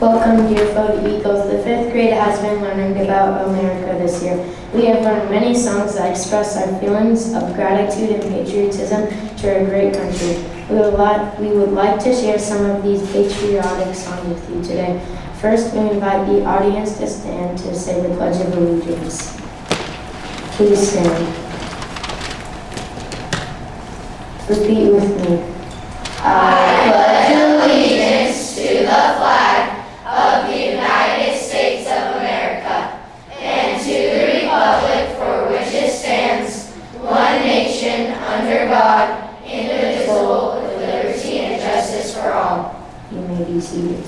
Welcome, Deerfield Eagles. The fifth grade has been learning about America this year. We have learned many songs that express our feelings of gratitude and patriotism to our great country. We would like to share some of these patriotic songs with you today. First, we invite the audience to stand to say the Pledge of Allegiance. Please stand. Repeat with me. I pledge allegiance to the flag of the United States of America and to the republic for which it stands, one nation, under God, indivisible, with liberty and justice for all. You may be seated.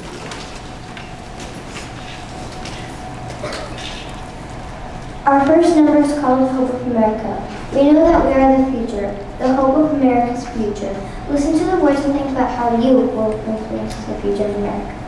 Our first number is called Hope of America. We know that we are the future, the hope of America's future. Listen to the words and think about how you will influence the future of America.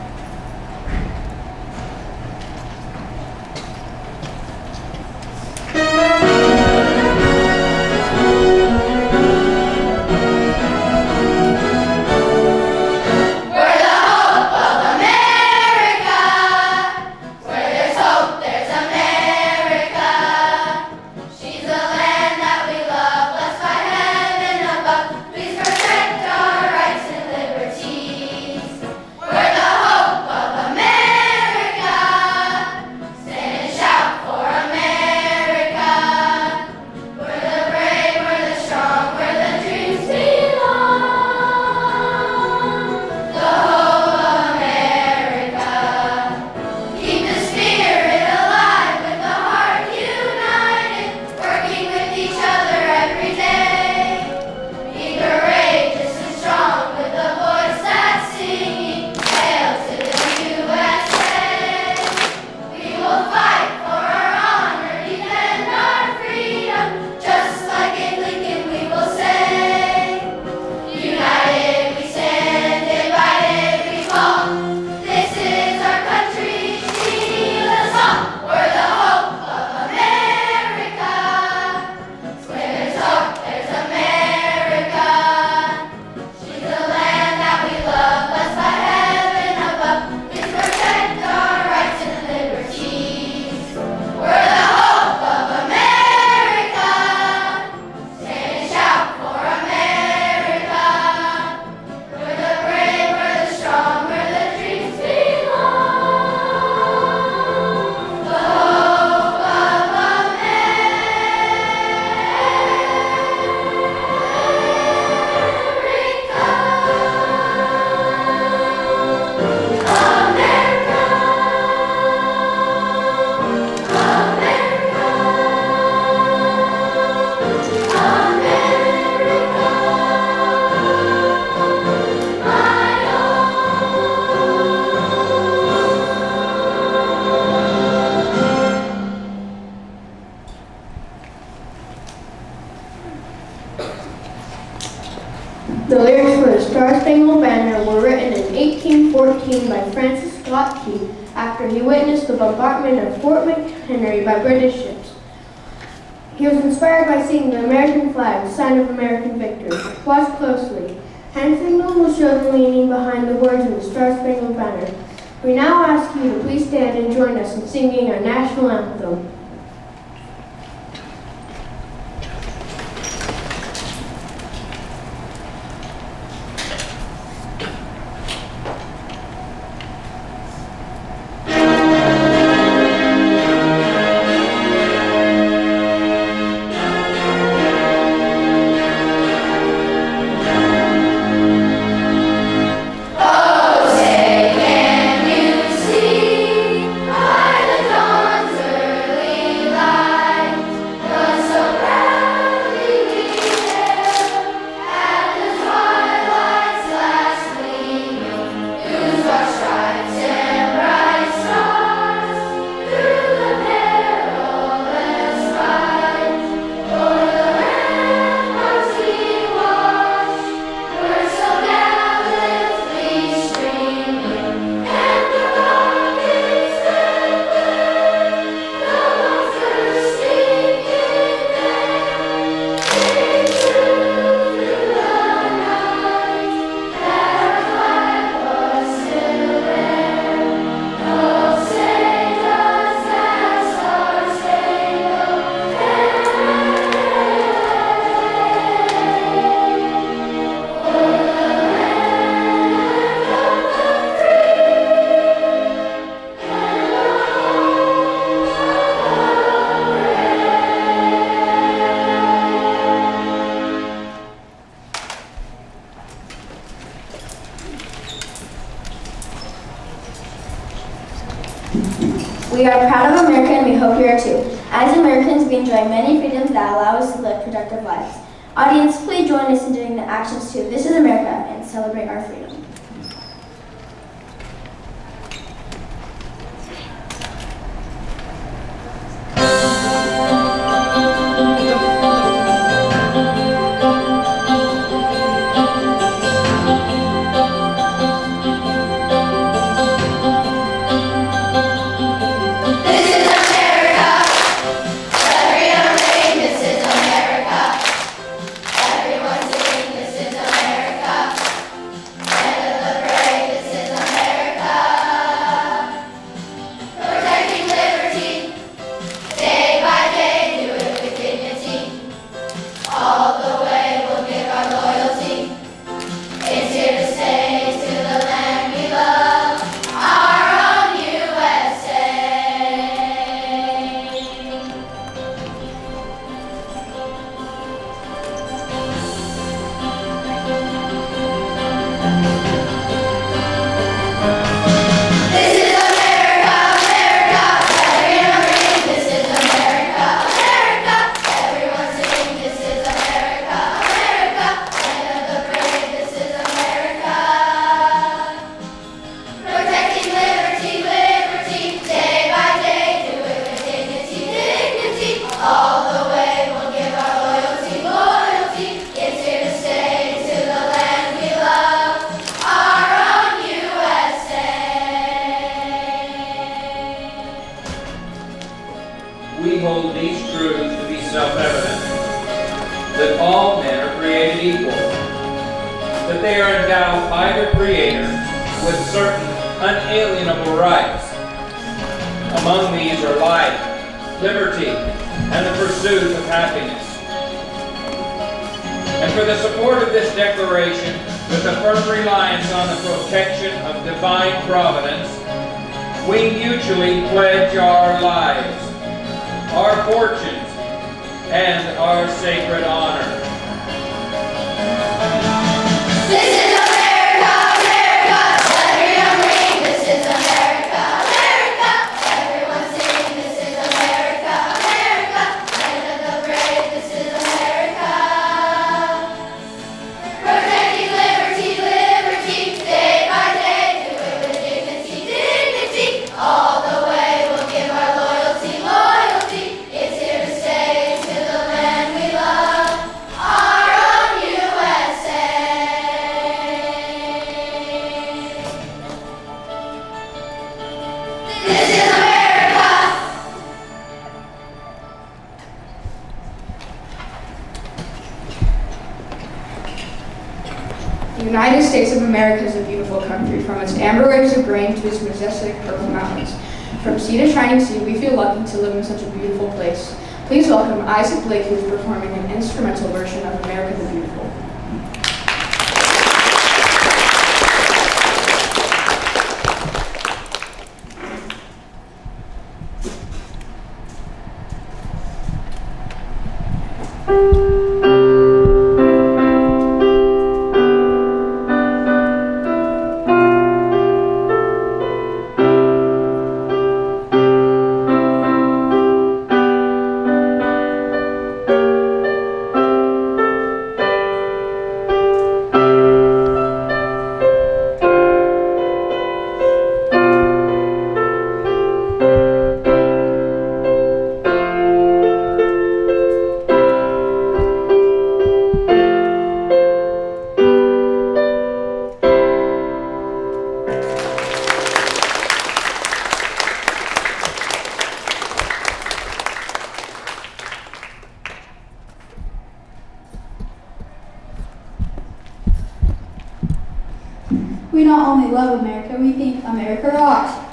The lyrics for the Star-Spangled Banner were written in 1814 by Francis Scott Key after he witnessed the bombardment of Fort McHenry by British ships. He was inspired by seeing the American flag, sign of American victory. Watch closely. Hand signal will show the meaning behind the words in the Star-Spangled Banner. We now ask you to please stand and join us in singing our national anthem. By the dawn's early We are proud of America and we hope you are too. As Americans, we enjoy many freedoms that allow us to live productive lives. Audience, please join us in doing the actions to This is America and celebrate our freedom. We hold these truths to be self-evident, that all men are created equal, that they are endowed by their Creator with certain unalienable rights. Among these are life, liberty, and the pursuit of happiness. And for the support of this declaration, with a firm reliance on the protection of divine providence, we mutually pledge our lives, our fortunes, and our sacred honor. This is America, America, let freedom ring. This is America, America, everyone sing. This is America, America, land of the brave. This is America, protecting liberty, liberty, day by day, do it with dignity, dignity. All the way we'll give our loyalty, loyalty. It's here to stay, to the land we love, our own USA. This is America. The United States of America is a beautiful country, from its amber lakes of grain to its majestic purple mountains. From sea to shining sea, we feel lucky to live in such a beautiful place. Please welcome Isaac Blake, who is performing an instrumental version of America the Beautiful. We not only love America, we think America rocks.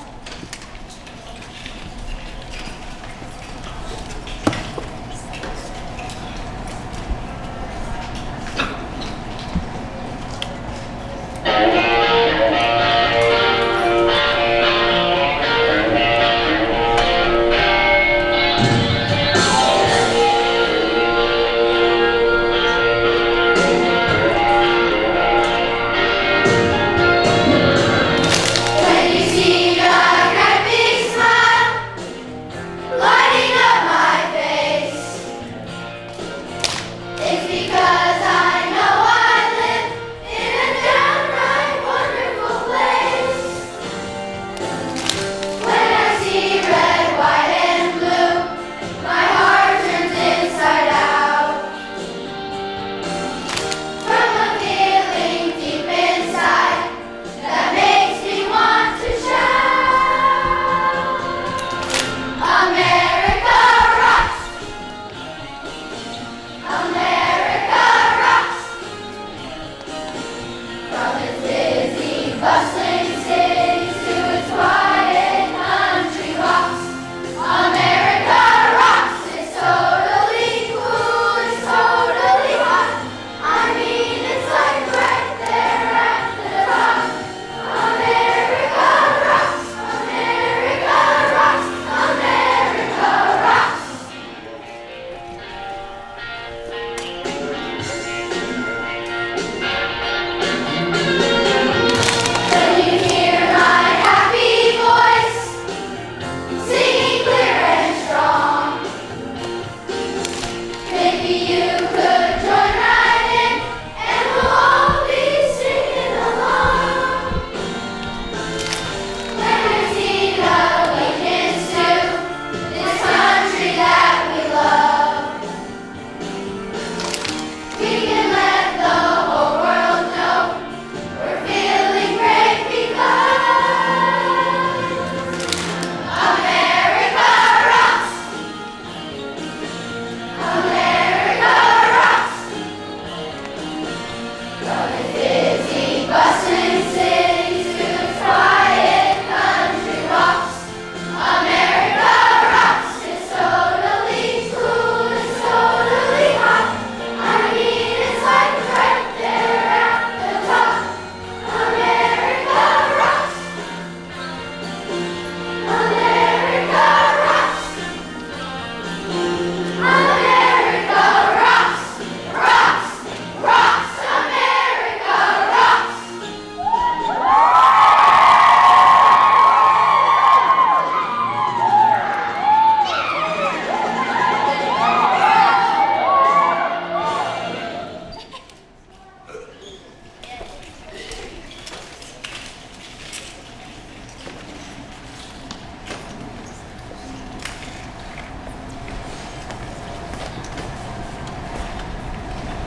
When you see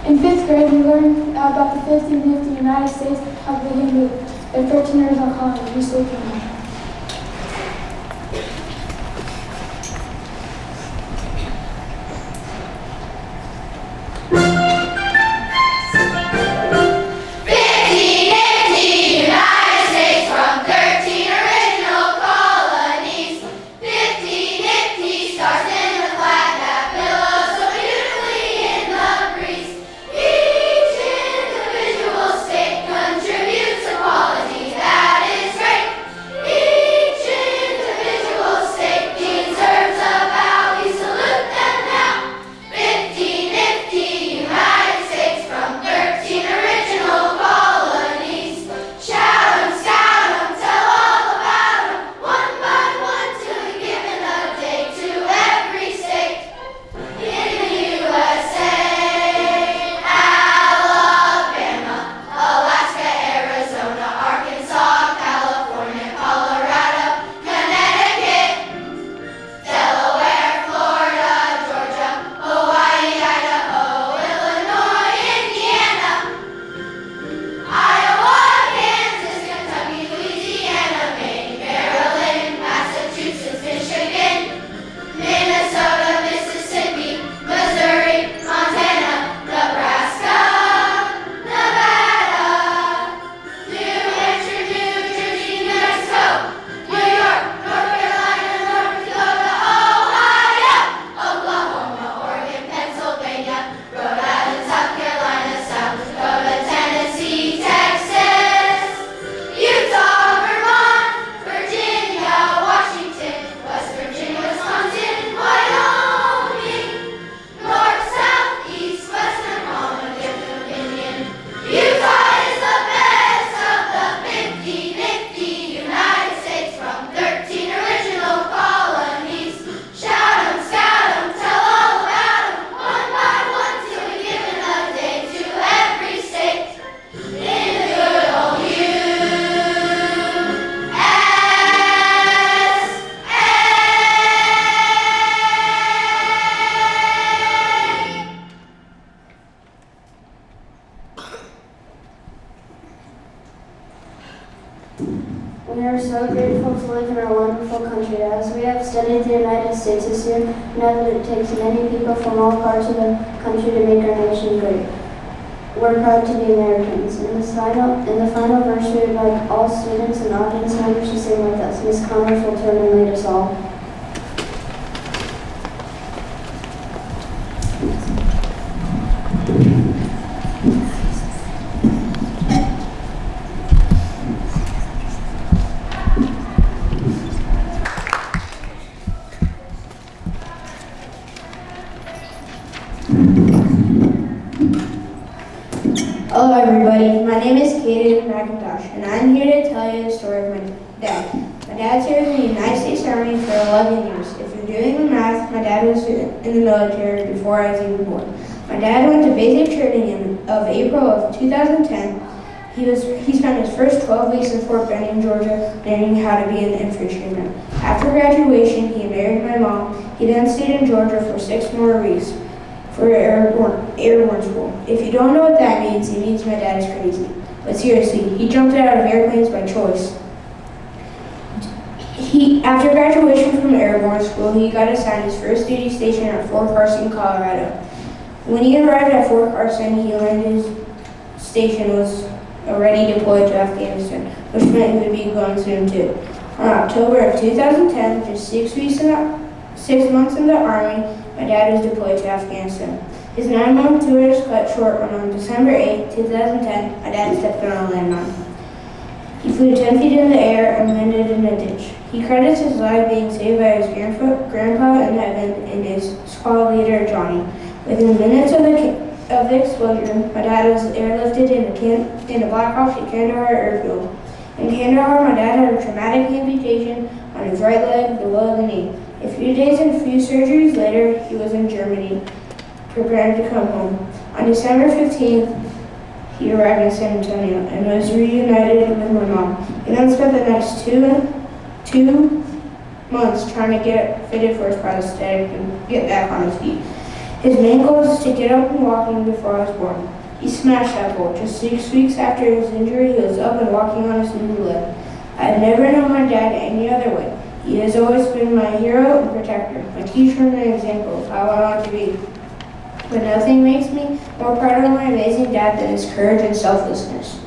In 5th grade, we learned about the 1550 United States of the Hindu, the 13 original colonies. We still can. We are so grateful to live in our wonderful country. As we have studied the United States this year, we know that it takes many people from all parts of the country to make our nation great. We're proud to be Americans. In the final verse, we would like all students and audience members to sing with us. Ms. Connors will turn and lead us all. Hello everybody, my name is Kaden McIntosh and I'm here to tell you the story of my dad. My dad served in the United States Army for 11 years. If you're doing the math, my dad was in the military before I was even born. My dad went to basic training in April of 2010. He spent his first 12 weeks in Fort Benning, Georgia, learning how to be an infantryman. After graduation, he married my mom. He then stayed in Georgia for 6 more weeks for airborne school. If you don't know what that means, it means my dad is crazy. But seriously, he jumped out of airplanes by choice. After graduation from airborne school, he got assigned his first duty station at Fort Carson, Colorado. When he arrived at Fort Carson, he learned his station was already deployed to Afghanistan, which meant he would be going soon too. On October of 2010, just 6 months in the Army, my dad was deployed to Afghanistan. His 9-month tour was cut short when on December 8, 2010, my dad stepped on a landmine. He flew 10 feet in the air and landed in a ditch. He credits his life being saved by his grandpa in heaven and his squad leader, Johnny. Within minutes of the explosion, my dad was airlifted in a Black Hawk to Kandahar airfield. In Kandahar, my dad had a traumatic amputation on his right leg below the knee. A few days and a few surgeries later, he was in Germany, preparing to come home. On December 15th, he arrived in San Antonio and was reunited with my mom. He then spent the next two months trying to get fitted for his prosthetic and get back on his feet. His main goal is to get up and walking before I was born. He smashed that goal. Just 6 weeks after his injury, he was up and walking on his new leg. I've never known my dad any other way. He has always been my hero and protector, my teacher and an example of how I want to be. But nothing makes me more proud of my amazing dad than his courage and selflessness.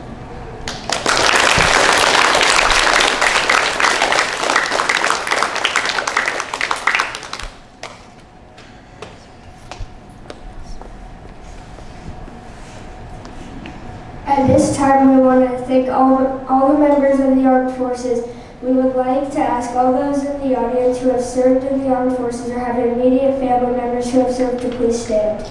At this time, we want to thank all the members of the armed forces. We would like to ask all those in the audience who have served in the armed forces or have immediate family members who have served to please stand.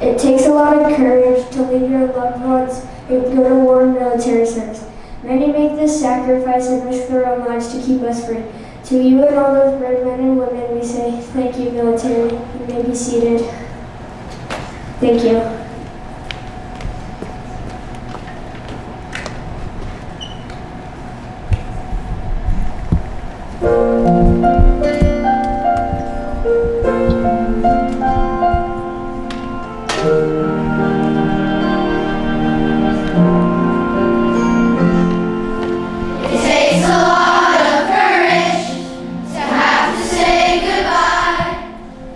It takes a lot of courage to leave your loved ones and go to war and military service. Many make this sacrifice and risk their own lives to keep us free. To you and all those brave men and women, we say thank you, military. You may be seated. Thank you. It takes a lot of courage to have to say goodbye,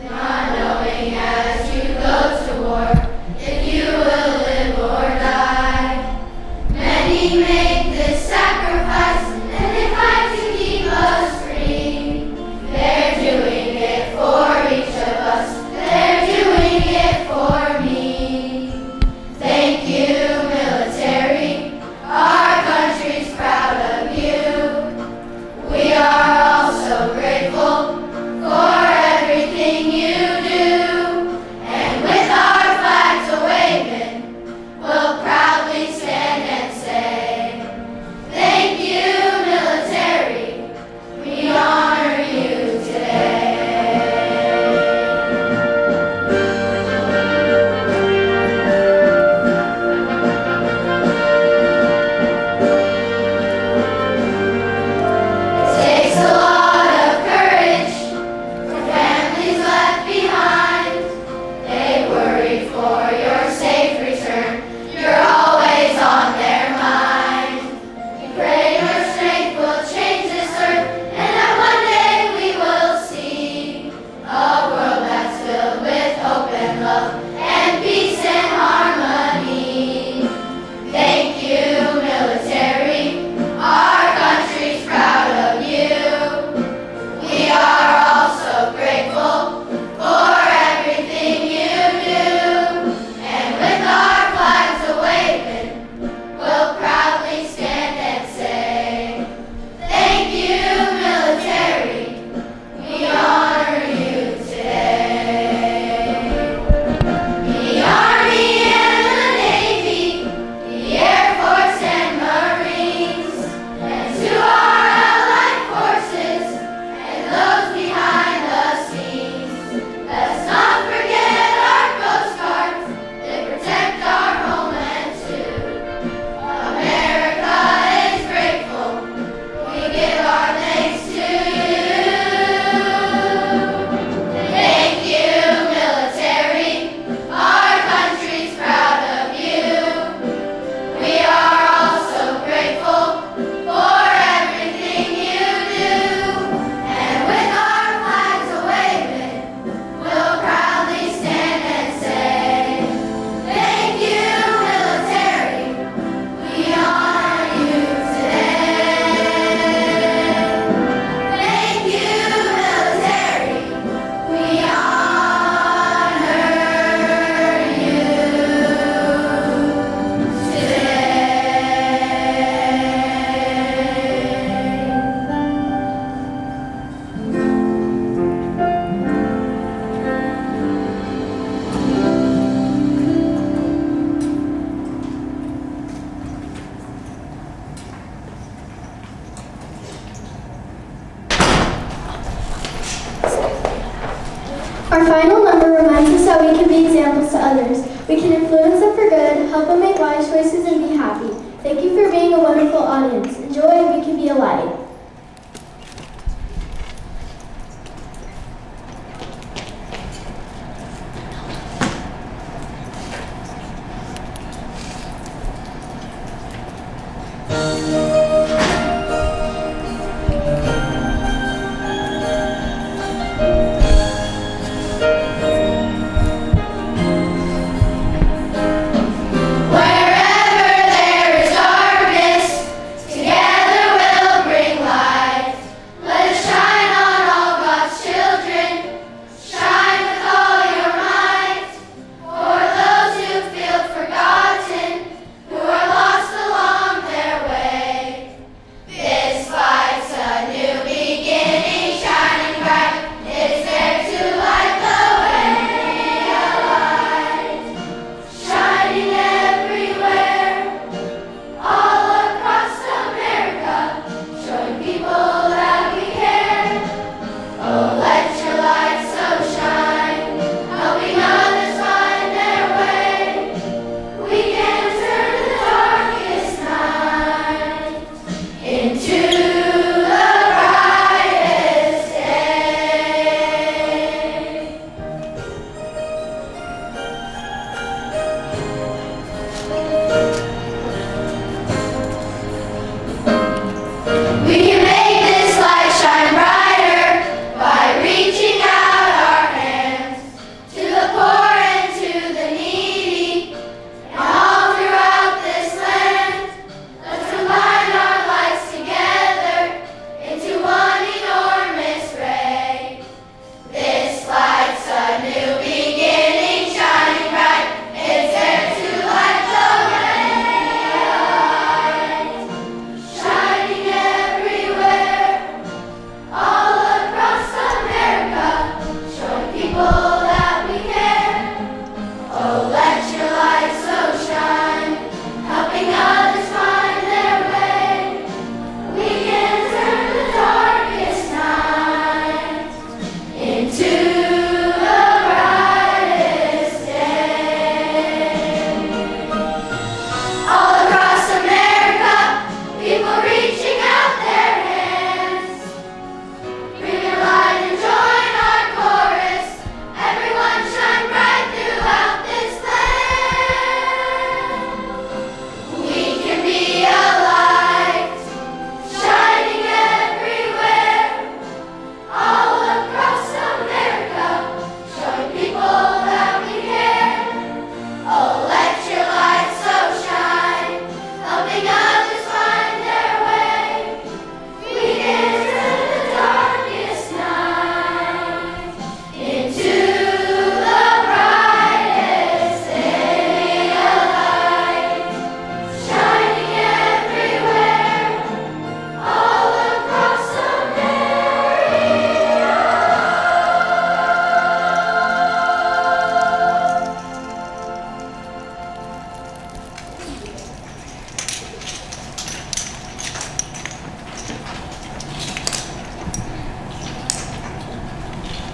not knowing as you go to war if you will live or die. Many make this sacrifice and they fight to keep us free. They're doing it for each of us. They're doing it for me. Thank you, military. Our country's proud of you. We are all so grateful for everything you do. And with our flags a-waving, we'll proudly stand and say, thank you, military. We honor you today. It takes a lot of courage for families left behind. They worry for your safe return. You're always on their mind. We pray your strength will change this earth, and that one day we will see a world that's filled with hope and love and peace and harmony. Thank you, military. Our country's proud of you. We are all so grateful for everything you do. And with our flags a-waving, we'll proudly stand and say, thank you, military. We honor you today. The Army and the Navy, the Air Force and Marines, and to our allied forces and those behind the scenes. Let's not forget our Coast Guards. They protect our homeland too. America is grateful. We give our thanks to you. Thank you, military. Our country's proud of you. We are all so grateful for everything you do. And with our flags a-waving, we'll proudly stand and say, thank you, military. We honor you today. Thank you, military. We honor you today. Our final number reminds us that we can be examples to others. We can influence them for good, help them make wise choices, and be happy. Thank you for being a wonderful audience. Enjoy, we can be a light.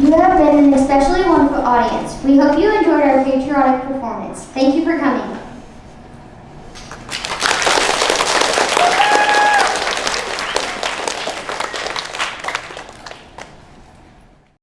You have been an especially wonderful audience. We hope you enjoyed our patriotic performance. Thank you for coming.